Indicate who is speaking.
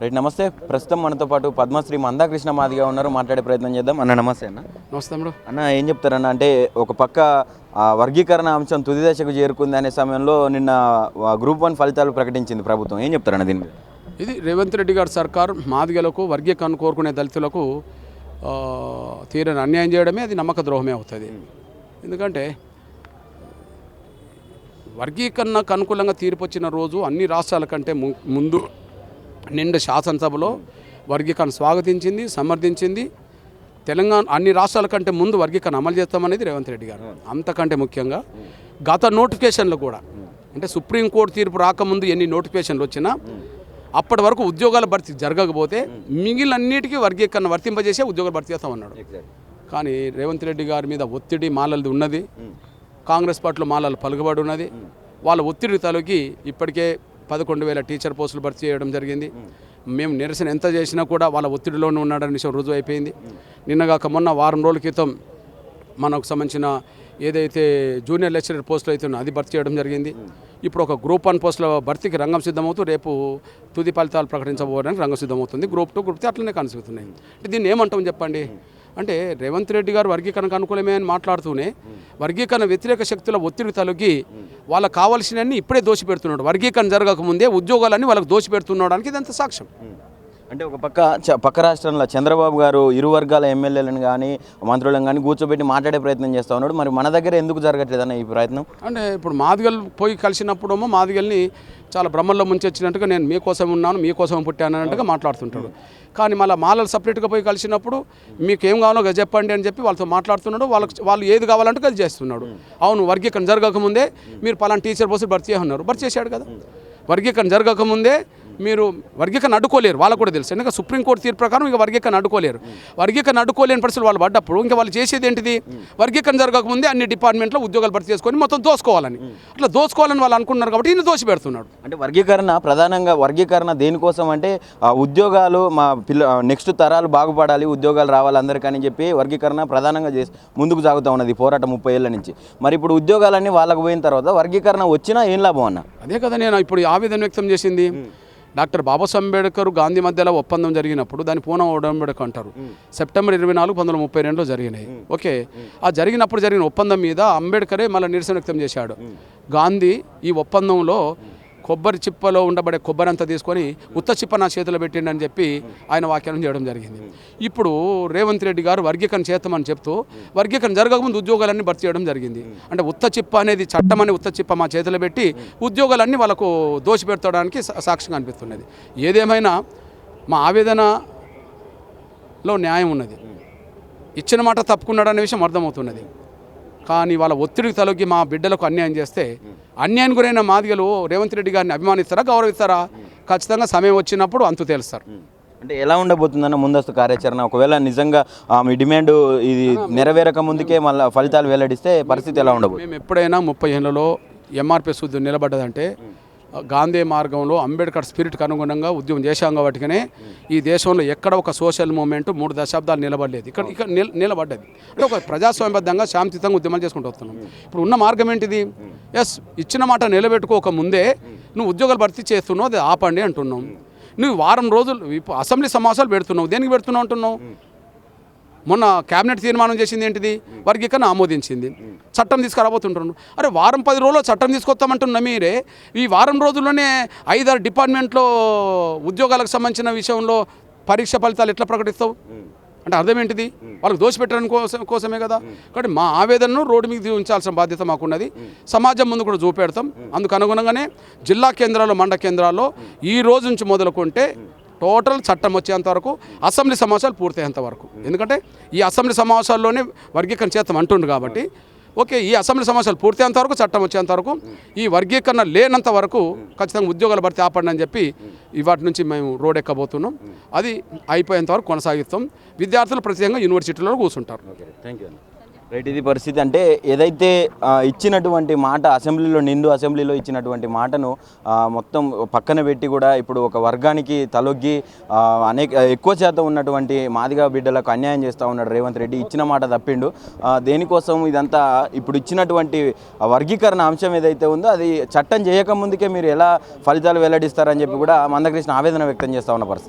Speaker 1: Right నమస్తే. ప్రస్తుతం మనతో పాటు పద్మశ్రీ మందాకృష్ణ మాదిగా ఉన్నారు. మాట్లాడే ప్రయత్నం చేద్దాం. అన్న నమస్తే. అన్న
Speaker 2: నమస్తే బ్రో.
Speaker 1: అన్న ఏం చెప్తారన్న, అంటే ఒక పక్క వర్గీకరణ అంశం తుది దశకు చేరుకుంది అనే సమయంలో నిన్న గ్రూప్ 1 ఫలితాలు ప్రకటించింది ప్రభుత్వం. ఏం చెప్తారన్న దీని మీద?
Speaker 2: ఇది రేవంత్ రెడ్డి గారి సర్కారు మాదిగలకు వర్గీకరణ కోరుకునే దళితులకు తీరని అన్యాయం చేయడమే, అది నమ్మక ద్రోహమే అవుతుంది. ఎందుకంటే వర్గీకరణకు అనుకూలంగా తీర్పు వచ్చిన రోజు అన్ని రాష్ట్రాల కంటే ముందు నిండు శాసనసభలో వర్గీకరణ స్వాగతించింది, సమర్థించింది. తెలంగాణ అన్ని రాష్ట్రాల కంటే ముందు వర్గీకరణ అమలు చేస్తామనేది రేవంత్ రెడ్డి గారు. అంతకంటే ముఖ్యంగా గత నోటిఫికేషన్లు కూడా, అంటే సుప్రీంకోర్టు తీర్పు రాకముందు ఎన్ని నోటిఫికేషన్లు వచ్చినా అప్పటి వరకు ఉద్యోగాల భర్తీ జరగకపోతే మిగిలినన్నిటికీ వర్గీకరణ వర్తింపజేసే ఉద్యోగాలు భర్తీ చేస్తామన్నాడు. కానీ రేవంత్ రెడ్డి గారి మీద ఒత్తిడి మాలలది ఉన్నది, కాంగ్రెస్ పార్టీలో మాలలు పలుకుబడి ఉన్నది. వాళ్ళ ఒత్తిడి తలకి ఇప్పటికే 11,000 టీచర్ పోస్టులు భర్తీ చేయడం జరిగింది. మేము నిరసన ఎంత చేసినా కూడా వాళ్ళ ఒత్తిడిలోనే ఉన్నాడని విషయం రుజువు అయిపోయింది. నిన్నగాక మొన్న వారం రోజుల క్రితం మనకు సంబంధించిన ఏదైతే జూనియర్ లెక్చరర్ పోస్టులు అయితే అది భర్తీ చేయడం జరిగింది. ఇప్పుడు ఒక గ్రూప్ 1 పోస్టుల భర్తీకి రంగం సిద్ధమవుతూ రేపు తుది ఫలితాలు ప్రకటించబోవడానికి రంగం సిద్ధమవుతుంది. గ్రూప్ 2, గ్రూప్ 3 అట్లనే కొనసాగుతున్నాయి. అంటే దీన్ని ఏమంటాం చెప్పండి? అంటే రేవంత్ రెడ్డి గారు వర్గీకరణకు అనుకూలమే అని మాట్లాడుతూనే వర్గీకరణ వ్యతిరేక శక్తుల ఒత్తిడి తలకి వాళ్ళకి కావాల్సినవన్నీ ఇప్పుడే దోషిపెడుతున్నాడు. వర్గీకరణ జరగకముందే ఉద్యోగాలన్నీ వాళ్ళకి దోషిపెడుతున్నాడానికి ఇదంతా సాక్ష్యం.
Speaker 1: అంటే ఒక పక్క రాష్ట్రంలో చంద్రబాబు గారు ఇరు వర్గాల ఎమ్మెల్యేలను కానీ మంత్రులను కానీ కూర్చోబెట్టి మాట్లాడే ప్రయత్నం చేస్తూ ఉన్నాడు. మరి మన దగ్గర ఎందుకు జరగట్లేదన్న ఈ ప్రయత్నం?
Speaker 2: అంటే ఇప్పుడు మాదిగలు పోయి కలిసినప్పుడేమో మాదిగల్ని చాలా బ్రహ్మల్లో ముంచొచ్చినట్టుగా నేను మీకోసం ఉన్నాను, మీకోసం పుట్టాను అన్నట్టుగా మాట్లాడుతుంటాడు. కానీ మళ్ళీ మాలలు సపరేట్గా పోయి కలిసినప్పుడు మీకు ఏం కావాలో అది చెప్పండి అని చెప్పి వాళ్ళతో మాట్లాడుతున్నాడు. వాళ్ళు ఏది కావాలంటే అది చేస్తున్నాడు. అవును, వర్గీకరణ జరగకముందే మీరు పలానా టీచర్ పోస్ట్ భర్తీ ఉన్నారు, భర్తీ చేశాడు కదా. వర్గీకరణ జరగకముందే మీరు వర్గీకరణ అడ్డుకోలేరు, వాళ్ళకు కూడా తెలుసు. ఎందుకంటే సుప్రీంకోర్టు తీర్పు ప్రకారం ఇంకా వర్గీకరణ అడ్డుకోలేరు. వర్గీకరణ అడ్డుకోలేని పరిస్థితులు వాళ్ళు పడ్డప్పుడు ఇంకా వాళ్ళు చేసేది ఏంటిది? వర్గీకరణ జరగకముందే అన్ని డిపార్ట్మెంట్లో ఉద్యోగాలు భర్తీ చేసుకొని మొత్తం దోసుకోవాలని, అట్లా దోసుకోవాలని వాళ్ళు అనుకున్నారు కాబట్టి ఈయన దోషి పెడుతున్నాడు.
Speaker 1: అంటే ప్రధానంగా వర్గీకరణ దేనికోసం అంటే ఉద్యోగాలు మా నెక్స్ట్ తరాలు బాగుపడాలి, ఉద్యోగాలు రావాలి అందరికని చెప్పి వర్గీకరణ ప్రధానంగా చేసి ముందుకు సాగుతూ ఉన్నది పోరాటం 30 ఏళ్ల నుంచి. మరి ఇప్పుడు ఉద్యోగాలన్నీ వాళ్ళకు పోయిన తర్వాత వర్గీకరణ వచ్చినా ఏం లాభం అన్న?
Speaker 2: అదే కదా నేను ఇప్పుడు ఆవేదన వ్యక్తం చేసింది. డాక్టర్ బాబాసాహెబ్ అంబేద్కర్ గాంధీ మధ్యలో ఒప్పందం జరిగినప్పుడు దాన్ని పూనా ఒడంబడిక అంటారు. సెప్టెంబర్ 24, 1932లో జరిగినాయి. ఓకే, ఆ జరిగిన ఒప్పందం మీద అంబేద్కరే మళ్ళీ నిరసన వ్యక్తం చేశాడు. గాంధీ ఈ ఒప్పందంలో కొబ్బరి చిప్పలో ఉండబడే కొబ్బరి అంతా తీసుకొని ఉత్త చిప్ప నా చేతిలో పెట్టిండని చెప్పి ఆయన వ్యాఖ్యానం చేయడం జరిగింది. ఇప్పుడు రేవంత్ రెడ్డి గారు వర్గీకరణ చేస్తామని చెప్తూ వర్గీకరణ జరగకముందు ఉద్యోగాలన్నీ భర్తీ చేయడం జరిగింది. అంటే ఉత్త చిప్ప అనేది చట్టం అని ఉత్త చిప్ప మా చేతిలో పెట్టి ఉద్యోగాలన్నీ వాళ్ళకు దోషిపెట్టడానికి సాక్ష్యంగా అనిపిస్తున్నది. ఏదేమైనా మా ఆవేదనలో న్యాయం ఉన్నది. ఇచ్చిన మాట తప్పుకున్నాడనే విషయం అర్థమవుతున్నది. కానీ వాళ్ళ ఒత్తిడికి తలొగ్గి మా బిడ్డలకు అన్యాయం చేస్తే అన్యాయం గురైన మాదిగలు రేవంత్ రెడ్డి గారిని అభిమానిస్తారా, గౌరవిస్తారా? ఖచ్చితంగా సమయం వచ్చినప్పుడు అంతు తేలుస్తారు.
Speaker 1: అంటే ఎలా ఉండబోతుందన్న ముందస్తు కార్యాచరణ? ఒకవేళ నిజంగా మీ డిమాండ్ ఇది నెరవేరక ముందుకే మళ్ళీ ఫలితాలు వెల్లడిస్తే పరిస్థితి ఎలా ఉండబోతుంది?
Speaker 2: మేము ఎప్పుడైనా 30 ఏళ్లలో ఎంఆర్పిఎస్ ఉద్యమం నిలబడ్డదంటే గాంధీ మార్గంలో అంబేద్కర్ స్పిరిట్కి అనుగుణంగా ఉద్యమం చేశాం కాబట్టినే ఈ దేశంలో ఎక్కడ ఒక సోషల్ మూవ్మెంట్ 3 దశాబ్దాలు నిలబడలేదు. ఇక్కడ నిలబడ్డది. అంటే ఒక ప్రజాస్వామ్యబద్ధంగా శాంతియుతంగా ఉద్యమాలు చేసుకుంటూ వస్తున్నాం. ఇప్పుడు ఉన్న మార్గం ఏంటిది? ఇచ్చిన మాట నిలబెట్టుకోక ముందే నువ్వు ఉద్యోగాలు భర్తీ చేస్తున్నావు, అది ఆపండి అంటున్నావు. నువ్వు వారం రోజులు అసెంబ్లీ సమావేశాలు పెడుతున్నావు. దేనికి పెడుతున్నావు అంటున్నావు? మొన్న కేబినెట్ తీర్మానం చేసింది ఏంటిది? వర్గీకరణ ఆమోదించింది. చట్టం తీసుకురాబోతుంటున్నాను. అరే వారం 10 రోజుల్లో చట్టం తీసుకొస్తామంటున్నా మీరే. ఈ వారం రోజుల్లోనే 5-6 డిపార్ట్మెంట్లో ఉద్యోగాలకు సంబంధించిన విషయంలో పరీక్ష ఫలితాలు ఎట్లా ప్రకటిస్తావు? అంటే అర్థం ఏంటిది? వాళ్ళకి దోషపెట్టడం కోసమే కదా. కాబట్టి మా ఆవేదనను రోడ్డు మీద ఉంచాల్సిన బాధ్యత మాకున్నది. సమాజం ముందు కూడా చూపెడతాం. అందుకు అనుగుణంగానే జిల్లా కేంద్రాల్లో, మండల కేంద్రాల్లో ఈ రోజు నుంచి మొదలుకుంటే టోటల్ చట్టం వచ్చేంత వరకు, అసెంబ్లీ సమావేశాలు పూర్తయ్యేంత వరకు. ఎందుకంటే ఈ అసెంబ్లీ సమావేశాల్లోనే వర్గీకరణ చేస్తాం అంటుండ్రు కాబట్టి ఓకే, ఈ అసెంబ్లీ సమావేశాలు పూర్తయ్యేంత వరకు, చట్టం వచ్చేంత వరకు, ఈ వర్గీకరణ లేనంత వరకు ఖచ్చితంగా ఉద్యోగాలు భర్తీ ఆపండి అని చెప్పి ఇవాటి నుంచి మేము రోడ్ ఎక్కబోతున్నాం. అది అయిపోయేంత వరకు కొనసాగిస్తాం. విద్యార్థులు ప్రత్యేకంగా యూనివర్సిటీలో కూర్చుంటారు.
Speaker 1: Thank you. రైట్, ఇది పరిస్థితి. అంటే ఏదైతే ఇచ్చినటువంటి మాట అసెంబ్లీలో ఇచ్చినటువంటి మాటను మొత్తం పక్కన పెట్టి కూడా ఇప్పుడు ఒక వర్గానికి తలొగ్గి ఎక్కువ శాతం ఉన్నటువంటి మాదిగా బిడ్డలకు అన్యాయం చేస్తూ ఉన్నాడు రేవంత్ రెడ్డి. ఇచ్చిన మాట తప్పిండు. దేనికోసం ఇదంతా? ఇప్పుడు ఇచ్చినటువంటి వర్గీకరణ అంశం ఏదైతే ఉందో అది చట్టం చేయకముందుకే మీరు ఎలా ఫలితాలు వెల్లడిస్తారని చెప్పి కూడా మందకృష్ణ ఆవేదన వ్యక్తం చేస్తూ ఉన్న పరిస్థితి.